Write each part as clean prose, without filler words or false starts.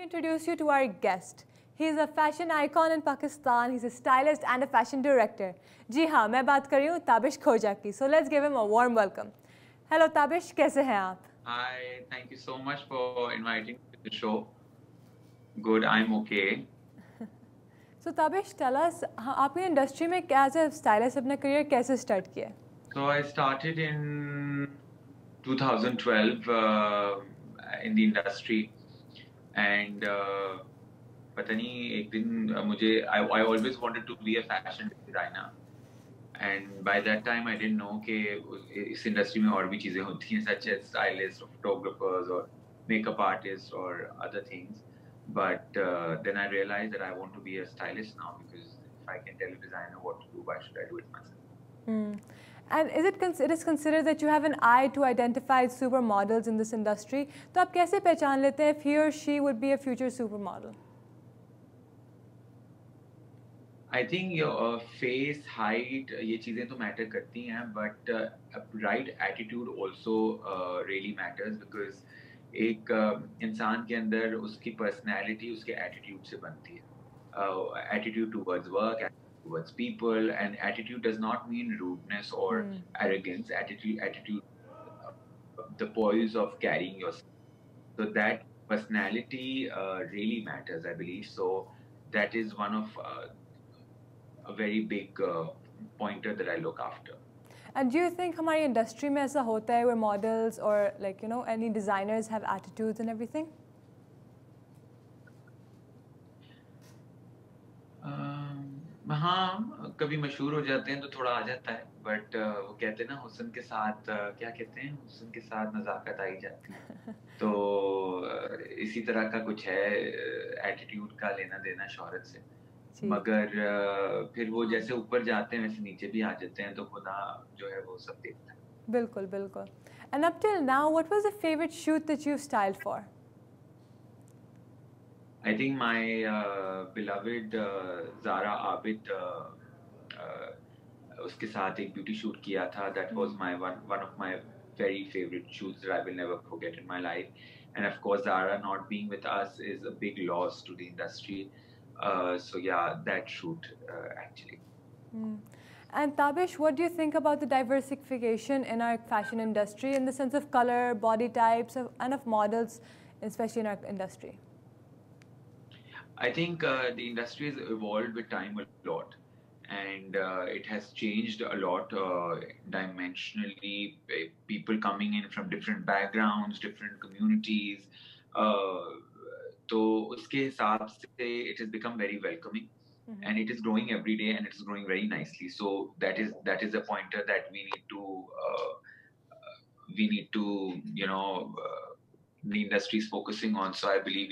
introduce you to our guest. He's a fashion icon in Pakistan. He's a stylist and a fashion director. जी हाँ, मैं बात कर रही हूँ ताबिश खोजा की. So let's give him a warm welcome. Hello Tabish, कैसे हैं आप? Hi, thank you so much for inviting me to the show. Good, I'm okay. So Tabish, tell us, आपने इंडस्ट्री में as a stylist अपना career कैसे start किया? So I started in 2012 in the industry, and पता नहीं एक दिन मुझे I always wanted to be a fashion designer, and by that time I didn't know कि इस industry में और भी चीजें होती हैं such as stylists or photographers or makeup artists or other things. But then I realized that I want to be a stylist now, because if I can tell a designer what to do, why should I do it myself? And it is considered that you have an eye to identify supermodels in this industry. तो आप कैसे पहचान लेते हैं if he or she would be a future supermodel? I think your face, height, ये चीजें तो matter करती हैं, but right attitude also really matters, because एक इंसान के अंदर उसकी personality उसके attitude से बनती है. Attitude towards work, attitude towards people, and attitude does not mean rudeness or arrogance. Attitude, the poise of carrying yourself. So that personality really matters, I believe. So that is one of a very big pointer that I look after. And do you think हमारी industry में ऐसा होता है where models or like any designers have attitudes and everything? हाँ, कभी मशहूर हो जाते हैं तो थोड़ा आ जाता है, बट वो कहते हैं ना हुस्न के साथ क्या कहते हैं, हुस्न के साथ नज़ाकत आई जाती है. तो इसी तरह का कुछ है एटीट्यूड का लेना देना शोहरत से, मगर फिर वो जैसे ऊपर जाते हैं वैसे नीचे भी आ जाते हैं, तो खुदा जो है वो सब देखता है. बिल्कुल बिल्कुल. And up till now, what was the favorite shoot that you've styled for? I think my beloved Zara Abid उसके साथ एक beauty shoot किया था. That was my one of my very favorite shoots that I will never forget in my life. And of course, Zara not being with us is a big loss to the industry. So yeah, that shoot actually. And Tabish, what do you think about the diversification in our fashion industry in the sense of color, body types, and of models, especially in our industry? I think the industry has evolved with time a lot, and it has changed a lot dimensionally. People coming in from different backgrounds, different communities. तो उसके हिसाब से it has become very welcoming. And it is growing every day, and it is growing very nicely. So that is a pointer that we need to the industry is focusing on. So I believe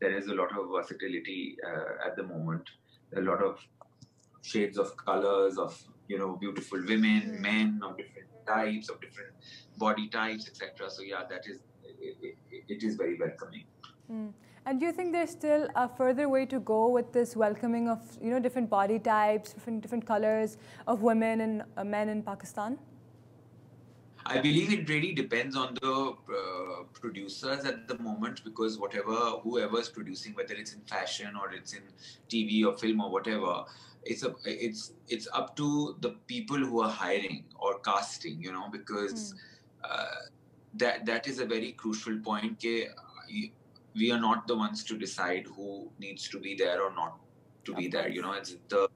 there is a lot of versatility at the moment. A lot of shades of colors of beautiful women, men of different types, of different body types, etc. So yeah, it is very welcoming. And do you think there's still a further way to go with this welcoming of different body types, different colors of women and men in Pakistan? I believe it really depends on the producers at the moment, because whoever is producing, whether it's in fashion or it's in TV or film or whatever, it's up to the people who are hiring or casting, because that is a very crucial point. We are not the ones to decide who needs to be there or not to be there. It's the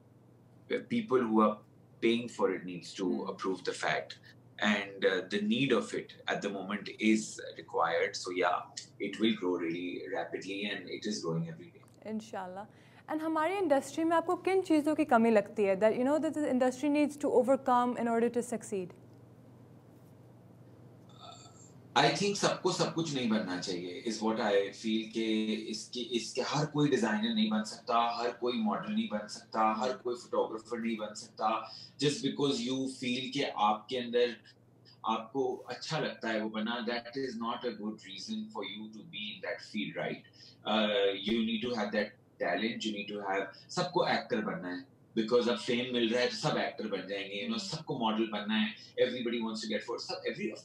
people who are paying for it needs to approve the fact. And the need of it at the moment is required. So yeah, it will grow really rapidly, and it is growing every day. Inshallah. And हमारी industry में आपको किन चीज़ों की कमी लगती है that that the industry needs to overcome in order to succeed? I think सबको सब कुछ नहीं बनना चाहिए is what I feel. कि इसके हर कोई डिजाइनर नहीं बन सकता, हर कोई मॉडल नहीं बन सकता, हर कोई फोटोग्राफर नहीं बन सकता. Just because you feel कि आपके अंदर आपको अच्छा लगता है वो बना, that is not a good reason for you to be in that field, right? You need to have that talent. You need to have सबको एक्टर बनना है, because अब फेम मिल रहा है तो सब एक्टर बन जाएंगे. सबको मॉडल बनना है. Everybody wants to get of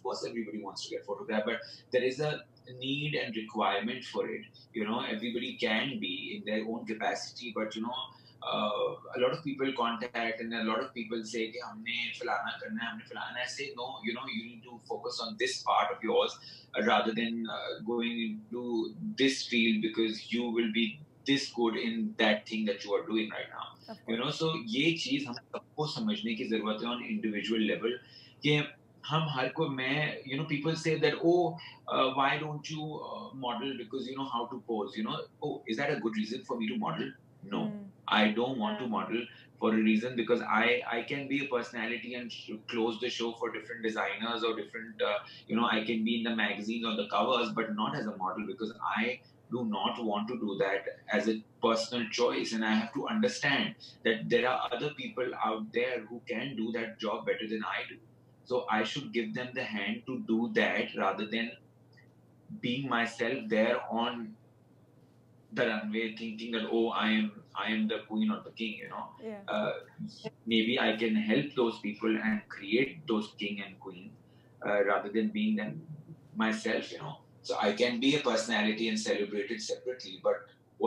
course everybody wants to get photographed, but there is a need and requirement for it. Everybody can be in their own capacity, but a lot of people contact and a lot of people say कि हमने फलाना करना है, हमने फलाना. I say no, you need to focus on this part of yours rather than going into this field because you will be this good in that thing that you are doing right now. So ये चीज हम सबको समझने की जरूरत है on individual level कि हम हर को मैं people say that why don't you model because you know how to pose, is that a good reason for me to model? No. I don't want to model for a reason because I can be a personality and close the show for different designers or different I can be in the magazines on the covers but not as a model because I do not want to do that as a personal choice, and I have to understand that there are other people out there who can do that job better than I do. So I should give them the hand to do that rather than being myself there on the runway thinking that I am the queen or the king. Maybe I can help those people and create those king and queen rather than being them myself. So I can be a personality and celebrate it separately, but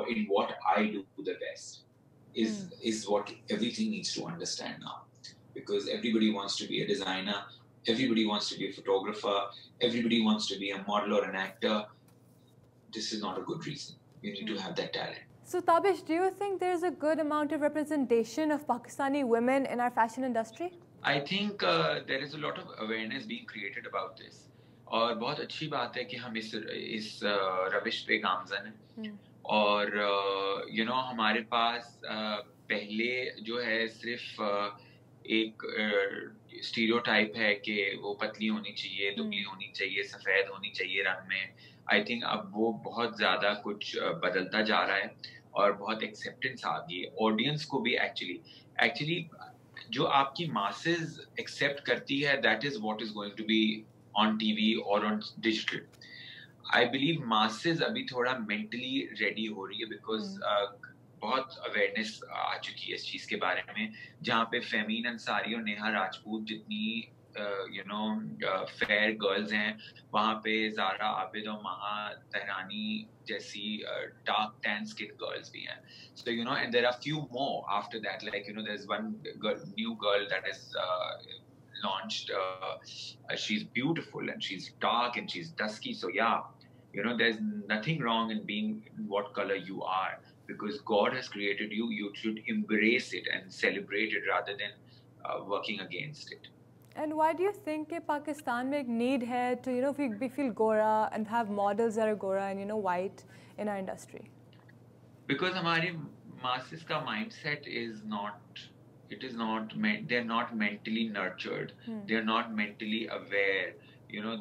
in what I do the best is what everything needs to understand now, because everybody wants to be a designer, everybody wants to be a photographer, everybody wants to be a model or an actor. This is not a good reason. You need to have that talent. So Tabish, do you think there's a good amount of representation of Pakistani women in our fashion industry? I think there is a lot of awareness being created about this. और बहुत अच्छी बात है कि हम इस रविश पे गामजन हैं और हमारे पास पहले जो है सिर्फ एक स्टीरियोटाइप है कि वो पतली होनी चाहिए, दुबली होनी चाहिए, सफेद होनी चाहिए रंग में. आई थिंक अब वो बहुत ज्यादा कुछ बदलता जा रहा है और बहुत एक्सेप्टेंस आ गई है ऑडियंस को भी. एक्चुअली जो आपकी मासेस एक्सेप्ट करती है, that is what is going to be on TV और on digital. I believe masses अभी थोड़ा मेंटली रेडी हो रही है बिकॉज बहुत अवेयरनेस आ चुकी है इस चीज के बारे में, जहाँ पे फेमीन अंसारी और नेहा राजपूत जितनी फेयर गर्ल्स हैं, वहाँ पे जारा आबिद और महा तहरानी जैसी डार्क टैन स्किन गर्ल्स भी हैं. So and there are few more after that, like there's one new girl that is launched. She's beautiful and she's dark and she's dusky. So yeah, there's nothing wrong in being what color you are, because God has created you. You should embrace it and celebrate it rather than working against it. And why do you think that Pakistan make need hai to we feel Gora and have models that are Gora and white in our industry? Because हमारे masses का mindset is not. It is not. They're not mentally nurtured. They're not mentally aware.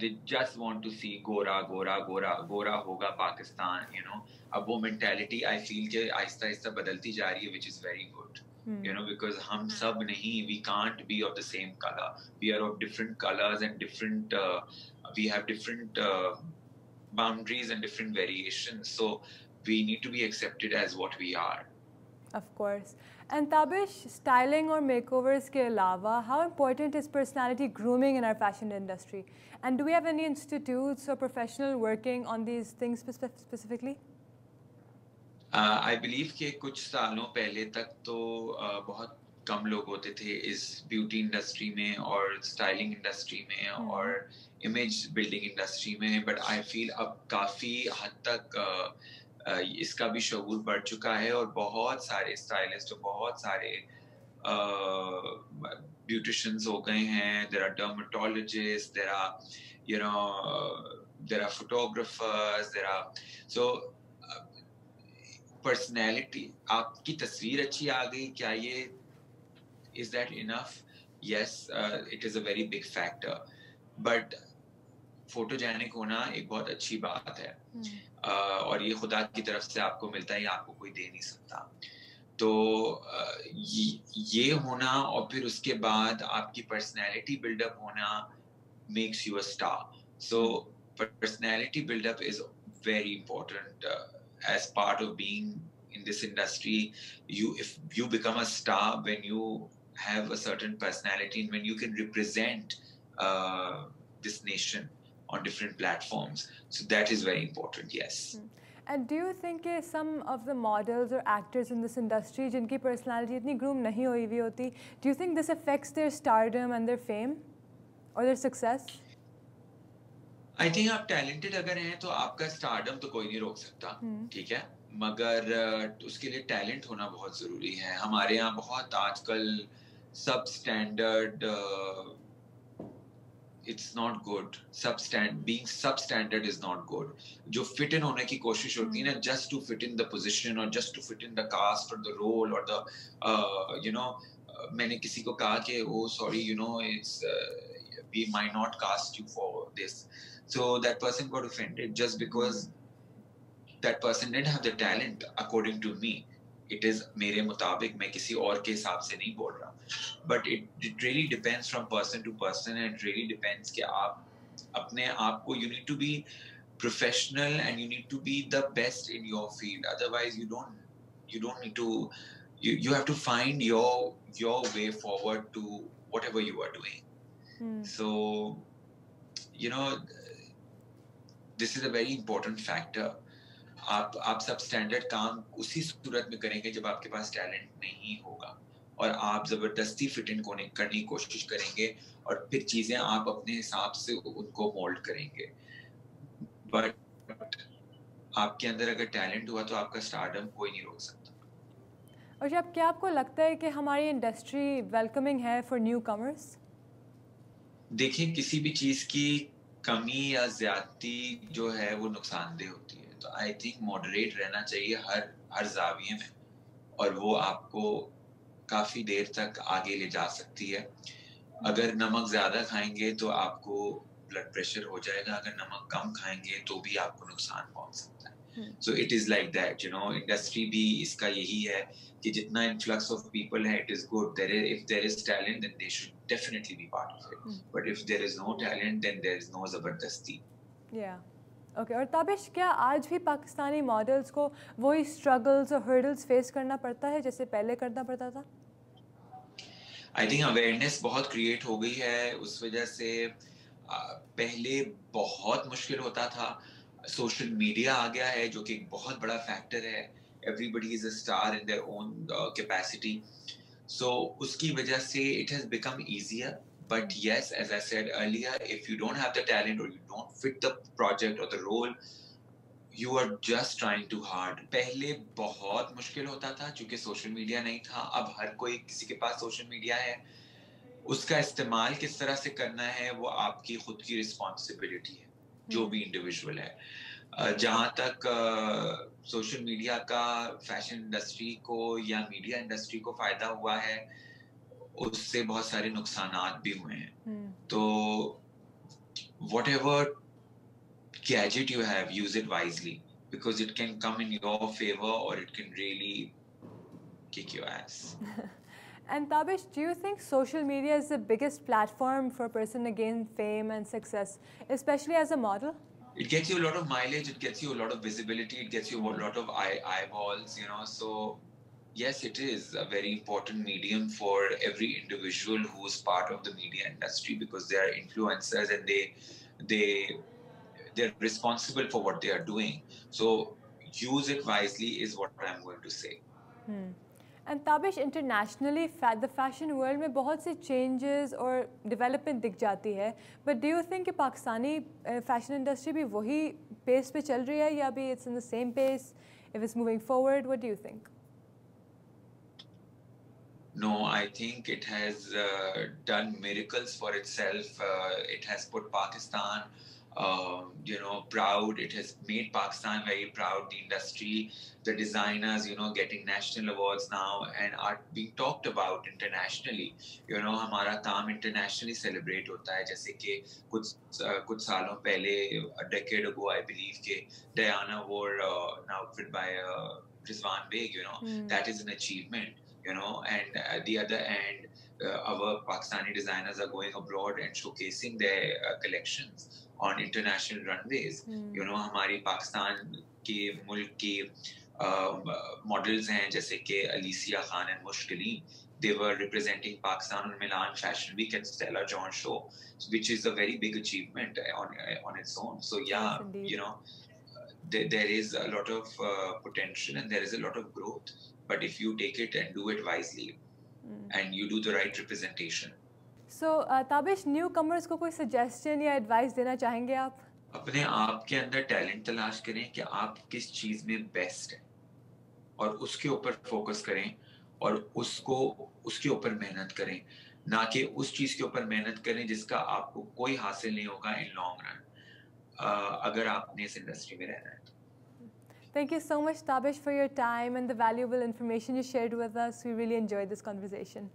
They just want to see Gora, Gora, Gora, Gora hoga Pakistan. अब वो mentality I feel कि आहिस्ता-आहिस्ता बदलती जा रही है, which is very good. Because हम सब नहीं, we can't be of the same color. We are of different colors and different. We have different boundaries and different variations. So we need to be accepted as what we are. Of course. And Tabish, styling or makeovers ke alawa, how important is personality grooming in our fashion industry? And do we have any institutes or professional working on these things specifically? I believe कि कुछ सालों पहले तक तो बहुत कम लोग होते थे इस ब्यूटी इंडस्ट्री में और स्टाइलिंग इंडस्ट्री में और इमेज बिल्डिंग इंडस्ट्री में, बट आई फील अब काफ़ी हद तक इसका भी शऊर बढ़ चुका है और बहुत सारे स्टाइलिस्ट और बहुत सारे ब्यूटिशियंस हो गए हैं. There are dermatologists, there are photographers, there are so personality. आपकी तस्वीर अच्छी आ गई, क्या ये is that enough? Yes, it is a very big factor, but photogenic होना एक बहुत अच्छी बात है और ये खुदा की तरफ से आपको मिलता है, आपको कोई दे नहीं सकता. तो ये होना और फिर उसके बाद आपकी पर्सनैलिटी बिल्डअप होना makes you a star. So personality buildup is very important as part of being in this industry. If you become a star when you have a certain personality and when you can represent this nation on different platforms. So that is very important, yes. And do you think some of the models or actors in this industry जिनकी personality इतनी groom नहीं हुई हुई होती, do you think this affects their stardom and their fame or their success? I think आप talented अगर हैं तो आपका stardom तो कोई नहीं रोक सकता, ठीक है? मगर उसके लिए talent होना बहुत ज़रूरी है. हमारे यहाँ बहुत आजकल substandard it's not good. Being substandard is not good. जो fit in होने की कोशिश होती है ना, just to fit in the position or just to fit in the cast or the role or the मैंने किसी को कहा कि oh sorry it's we might not cast you for this, so that person got offended just because that person didn't have the talent according to me. It is मेरे मुताबिक, मैं किसी और के हिसाब से नहीं बोल रहा. But it really depends from person to person, and it really depends कि आप अपने आप को, you need to be professional and you need to be the best in your field. Otherwise you don't need to, you have to find your way forward to whatever you are doing. So this is a very important factor. आप सब standard काम उसी सूरत में करेंगे जब आपके पास talent नहीं होगा, और आप जबरदस्ती फिट इन करने की कोशिश करेंगे और फिर चीजें आप अपने हिसाब से उनको मोल्ड करेंगे. बट आपके अंदर अगर टैलेंट हुआ तो आपका स्टारडम कोई नहीं रोक सकता. और जब क्या आपको लगता है कि हमारी इंडस्ट्री वेलकमिंग है फॉर न्यू कमर्स? देखिए, किसी भी चीज की कमी या ज्यादती जो है वो नुकसानदेह होती है. तो आई थिंक मॉडरेट रहना चाहिए हर जाविये में, और वो आपको काफी देर तक आगे ले जा सकती है. अगर नमक ज्यादा खाएंगे तो आपको ब्लड प्रेशर हो जाएगा, अगर नमक कम खाएंगे तो भी आपको नुकसान पहुंच सकता है. So it is like that, industry भी इसका यही है कि जितना इन्फ्लक्स ऑफ पीपल है, it is good. If there is talent then they should definitely be part of it, but if there is no talent then there is no जबरदस्ती. Okay. और ताबिश, क्या आज भी पाकिस्तानी मॉडल्स को वही स्ट्रगल्स और hurdles face करना पड़ता है जैसे पहले करना पड़ता था? आई थिंक अवेयरनेस बहुत क्रिएट हो गई है. उस वजह से पहले बहुत मुश्किल होता था. सोशल मीडिया आ गया है जो कि एक बहुत बड़ा फैक्टर है. Everybody is a star in their own capacity. So उसकी वजह से it has become easier. But yes, as I said earlier, if you don't have the talent or you don't fit the project or the role, you are just trying too hard. पहले बहुत मुश्किल होता था क्योंकि social media नहीं था. अब हर कोई, किसी के पास सोशल मीडिया है. उसका इस्तेमाल किस तरह से करना है वो आपकी खुद की रिस्पॉन्सिबिलिटी है, जो भी इंडिविजुअल है. जहाँ तक सोशल मीडिया का फैशन इंडस्ट्री को या मीडिया इंडस्ट्री को फायदा हुआ है, उससे बहुत सारे नुकसानात भी हुए हैं. तो whatever gadget you have, use it wisely, because it can come in your favor or it can really kick your ass. And Tabish, do you think social media is the biggest platform for a person to gain fame and success, especially as a model? It gets you a lot of mileage, it gets you a lot of visibility, it gets you a lot of eyeballs, so yes, it is a very important medium for every individual who is part of the media industry, because they are influencers and they're responsible for what they are doing. So use it wisely is what I'm going to say. And Tabish, internationally, the fashion world में बहुत से changes और development दिख जाती है. But do you think कि Pakistani fashion industry भी वही pace पे चल रही है, या भी it's in the same pace? If it's moving forward, what do you think? No, I think it has done miracles for itself. It has put Pakistan, proud. It has made Pakistan very proud. The industry, the designers, getting national awards now and are being talked about internationally. हमारा काम internationally celebrate होता है. जैसे कि कुछ सालों पहले, a decade ago, I believe कि Diana wore an outfit by Rizwan Beg. That is an achievement. And at the other end, our Pakistani designers are going abroad and showcasing their collections on international runways. हमारी पाकिस्तान के मुल्क की models हैं जैसे कि Alicia Khan and मुश्किलीन, they were representing Pakistan on Milan Fashion Week at Stella John show, which is a very big achievement on its own. So yeah, Yes, indeed. you know, there is a lot of potential and there is a lot of growth. But if you take it and do it wisely, and you do the right representation. So Tabish, newcomers को कोई suggestion या advice देना चाहेंगे आप? अपने आप के अंदर टैलेंट तलाश करें कि आप किस चीज में बेस्ट हैं और उसके ऊपर फोकस करें और उसके ऊपर मेहनत करें, ना कि उस चीज के ऊपर मेहनत करें जिसका आपको कोई हासिल नहीं होगा इन लॉन्ग रन, अगर आपने इस इंडस्ट्री में रहना है. Thank you so much, Tabish, for your time and the valuable information you shared with us. We really enjoyed this conversation.